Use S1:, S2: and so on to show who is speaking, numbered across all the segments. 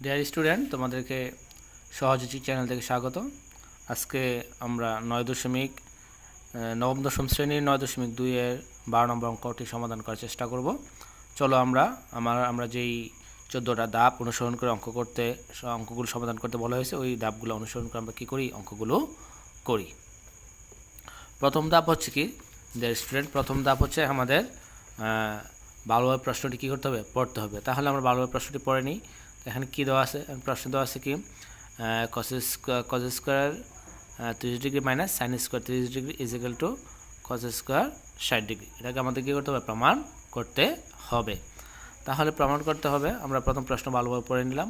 S1: Dear student, তোমাদেরকে সহযোগী channel থেকে স্বাগত। আজকে আমরা নবম দশম শ্রেণীর 9.2 এর 12 নম্বর অঙ্কটি সমাধান করার চেষ্টা করব। চলো আমরা যেই 14টা ধাপ অনুসরণ করে অঙ্কগুলো সমাধান করতে বলা হয়েছে, ওই ধাপগুলো অনুসরণ করে আমরা কী করি, অঙ্কগুলো করি। প্রথম ধাপ হচ্ছে কি ডিয়ার স্টুডেন্ট, প্রথম ধাপ হচ্ছে আমাদের ভালোভাবে প্রশ্নটি কী করতে হবে, পড়তে হবে। তাহলে আমরা ভালোভাবে প্রশ্নটি পড়ে নিই। এখানে কী দেওয়া আছে, প্রশ্ন দেওয়া আছে কি cos square 30 degree minus sine square 30 degree is equal to cos square 60 degree. এটাকে আমাদের কী করতে হবে, প্রমাণ করতে হবে। তাহলে প্রমাণ করতে হবে, আমরা প্রথম প্রশ্ন ভালোভাবে পড়ে নিলাম,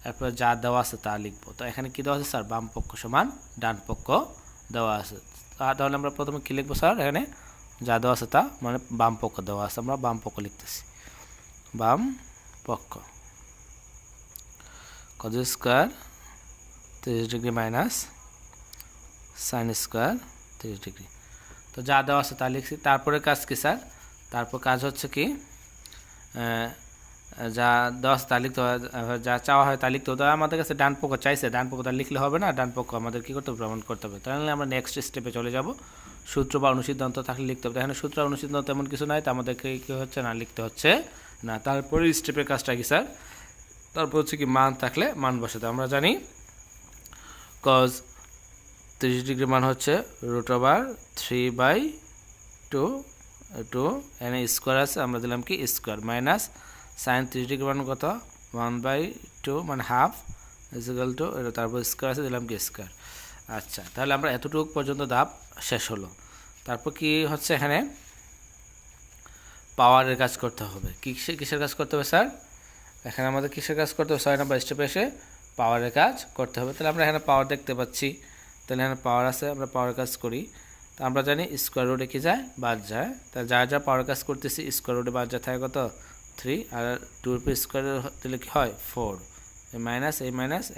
S1: এরপর যা দেওয়া আছে তা লিখব। তো এখানে কী দেওয়া আছে স্যার, বাম পক্ষ সমান ডান পক্ষ দেওয়া আছে। তাহলে আমরা প্রথমে কী লিখবো স্যার, এখানে যা দেওয়া আছে তা মানে বাম পক্ষ দেওয়া আছে, আমরা বাম পক্ষ লিখতেছি। বাম পক্ষ cos square 30 degree minus sine square 30 degree. তো যা দেওয়া আছে তা লিখছি। তারপরে কাজ কি স্যার, তারপর কাজ হচ্ছে কি যা দেওয়া আছে তা লিখতে হয়, যা চাওয়া হয় তা লিখতে হবে। আমাদের কাছে ডান পক্ষ চাইছে, ডান পক্ষটা লিখলে হবে না, ডান পক্ষ আমাদের কী করতে হবে, প্রমাণ করতে হবে। তাহলে আমরা নেক্সট স্টেপে চলে যাব। সূত্র বা অনুসিদ্ধান্ত থাকলে লিখতে হবে। এখানে সূত্র অনুসিদ্ধান্ত তেমন কিছু নাই, তো আমাদেরকে কী হচ্ছে না, লিখতে হচ্ছে না। তারপরে স্টেপের কাজটা কি স্যার, তারপর হচ্ছে কি মান থাকলে মান বসাতে। আমরা জানি কজ 30 ডিগ্রি মান হচ্ছে √3/2 এখানে স্কোয়ার আছে, আমরা দিলাম কি স্কোয়ার, মাইনাস সাইন 30 ডিগ্রি মান কত 1/2 মানে হাফ ইজ ইকুয়াল টু, তারপর স্কোয়ার আছে, দিলাম কি স্কোয়ার। আচ্ছা, তাহলে আমরা এতটুকু পর্যন্ত ধাপ শেষ হলো। তারপর কি হচ্ছে, এখানে পাওয়ারের কাজ করতে হবে। কিসের কাজ করতে হবে স্যার, এখানে আমাদের কিসের কাজ করতে হবে, 6 নম্বর স্টেপে এসে পাওয়ারের কাজ করতে হবে। তাহলে আমরা এখানে পাওয়ার দেখতে পাচ্ছি, তাহলে এখানে পাওয়ার আছে, আমরা পাওয়ার কাজ করি। তো আমরা জানি স্কোয়ার রুটে কি যায়, বাদ যায়। তা যা পাওয়ার কাজ করতেছি, স্কোয়ার রুটে বাদ যায় থাকে কত 3, আর 2 উপর স্কোয়ার দিলে কি হয় 4, এই মাইনাস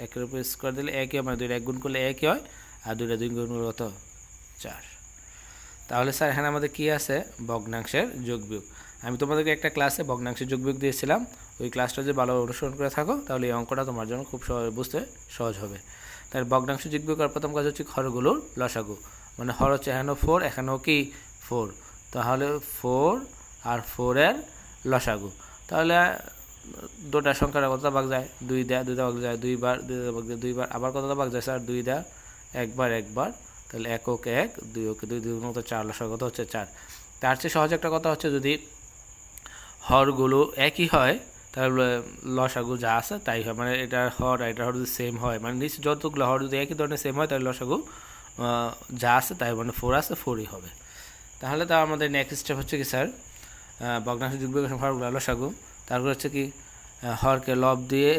S1: 1 উপর স্কোয়ার দিলে 1 হয়, মানে 2 1 গুণ করলে 1 হয়, আর 2 2 গুণ করলে কত 4। তাহলে স্যার এখানে আমাদের কি আছে, ভগ্নাংশের যোগ বিয়োগ। আমি তোমাদেরকে একটা ক্লাসে ভগ্নাংশের যোগ বিয়োগ দিয়েছিলাম, ওই ক্লাসটা যদি ভালো অনুসরণ করে থাকো তাহলে এই অঙ্কটা তোমার জন্য খুব বুঝতে সহজ হবে। তাহলে ভগ্নাংশ যোগ বিয়োগ করার প্রথম কাজ হচ্ছে হরগুলোর লসাগু, মানে হর হচ্ছে এখানেও 4, এখানেও কি 4, তাহলে 4 আর 4 এর লসাগু। তাহলে দুটা সংখ্যাটা কতটা ভাগ যায়, 2 দেয়, 2টা ভাগ যায় 2 বার, 2টা ভাগ যায় 2 বার, আবার কতটা ভাগ যায় স্যার 2 দেয় একবার, তাহলে 1 ওকে 1, 2 ওকে 2, 2 মতো 4, লসাগু কত হচ্ছে 4। তার চেয়ে সহজ একটা কথা হচ্ছে, যদি হরগুলো একই হয় তাহলে লসাগু যা আছে তাই হয়, মানে এটার হর যদি সেম হয়, মানে নিচে যতগুলো হর যদি একই ধরনের সেম হয় তাহলে লসাগু যা আছে তাই, মানে 4 আছে 4ই হবে। তাহলে তা আমাদের নেক্সট স্টেপ হচ্ছে কি স্যার, ভগ্নাংশ যোগ বিয়োগ হরগুলো লসাগু। তারপর হচ্ছে কি হরকে লব দিয়ে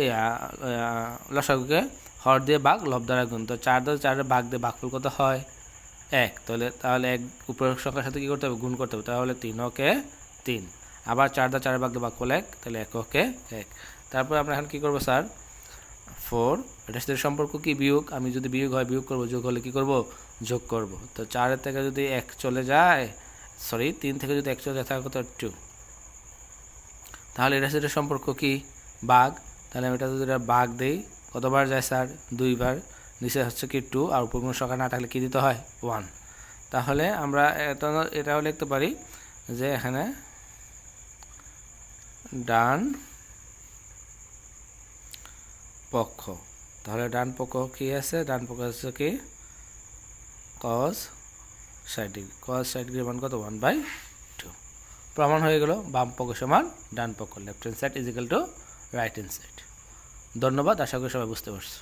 S1: লসাগুকে হর দিয়ে ভাগ, লব দ্বারা গুণ। তো 4 দ্বারা 4 ভাগ দিয়ে ভাগফল কত হয় 1, তাহলে 1 উপরের সংখ্যার সাথে কী করতে হবে, গুণ করতে হবে। তাহলে 3 ওকে 3, আবার 4 দ্বারা 4 ভাগ দিয়ে ভাগফল 1, তাহলে 1 ওকে 1। তারপর আমরা এখন কী করবো স্যার, 4 এটার সাথে সম্পর্ক কি বিয়োগ, আমি যদি বিয়োগ হয় বিয়োগ করবো, যোগ হলে কী করবো, যোগ করব। তো 4 থেকে যদি 1 চলে যায়, 3 থেকে যদি 1 চলে যায় তাহলে কত 2, তাহলে এটার সাথে সম্পর্ক কি ভাগ। তাহলে আমি এটা যদি ভাগ দিই, কতবার যায় স্যার 2 বার, নিচে হচ্ছে কি 2, আর উপর কোনো সংখ্যা না থাকলে কী দিতে হয় 1। তাহলে আমরা এটাও লিখতে পারি যে এখানে ডান পক্ষ, তাহলে ডান পক্ষ কি আছে, ডান পক্ষ হচ্ছে কি cos 60 ডিগ্রি, cos 60 ডিগ্রি মান কত 1/2। প্রমাণ হয়ে গেল বাম পক্ষ সমান ডান পক্ষ, left hand side is equal to right hand side. ধন্যবাদ, আশা করি সবাই বুঝতে পারছো।